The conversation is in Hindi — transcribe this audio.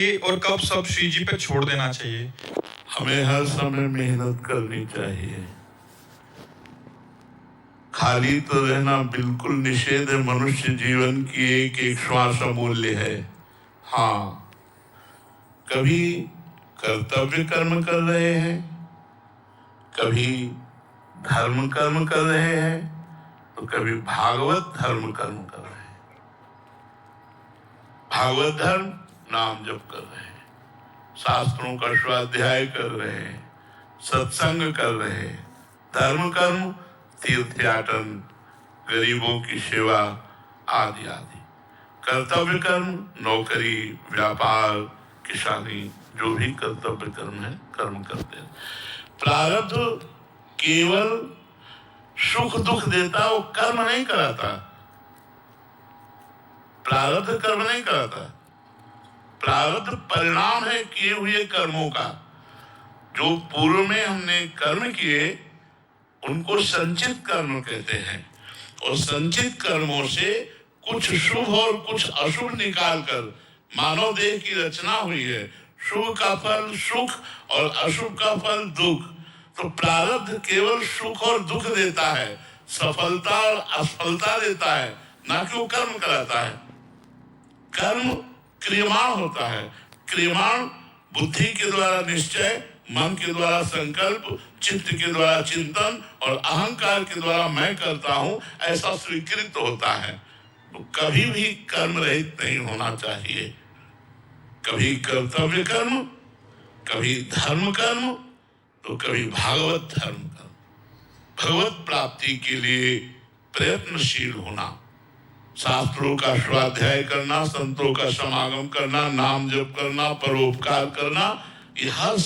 और कब सब श्री जी पे छोड़ देना चाहिए? हमें हर समय मेहनत करनी चाहिए। खाली तो रहना बिल्कुल निषेध है। मनुष्य जीवन की एक एक श्वास अमूल्य है। हाँ, कभी कर्तव्य कर्म कर रहे हैं, कभी धर्म कर्म कर रहे हैं, तो कभी भागवत धर्म कर्म कर रहे हैं। भागवत धर्म नाम जप कर रहे हैं, शास्त्रों का स्वाध्याय कर रहे हैं, सत्संग कर रहे हैं। धर्म कर्म तीर्थयाटन, गरीबों की सेवा आदि आदि। कर्तव्य कर्म नौकरी, व्यापार, किसानी, जो भी कर्तव्य कर्म है कर्म करते हैं। प्रारब्ध केवल सुख दुख देता, वो कर्म नहीं कराता। प्रारब्ध कर्म नहीं कराता। प्रारब्ध परिणाम है किए हुए कर्मों का। जो पूर्व में हमने कर्म किए उनको संचित कर्म कहते हैं, और संचित कर्मों से कुछ शुभ और कुछ अशुभ निकालकर मानव देह की रचना हुई है। शुभ का फल सुख और अशुभ का फल दुख। तो प्रारब्ध केवल सुख और दुख देता है, सफलता और असफलता देता है, ना कि वो कर्म कराता है। कर्म क्रियमाण होता है। क्रियमाण बुद्धि के द्वारा निश्चय, मन के द्वारा संकल्प, चित्त के द्वारा चिंतन और अहंकार के द्वारा मैं करता हूं, ऐसा स्वीकृत होता है। तो कभी भी कर्म रहित नहीं होना चाहिए। कभी कर्तव्य कर्म, कभी धर्म कर्म, तो कभी भागवत धर्म कर्म। भगवत प्राप्ति के लिए प्रयत्नशील होना, शास्त्रों का स्वाध्याय करना, संतों का समागम करना, नाम जप करना, परोपकार करना, ये हर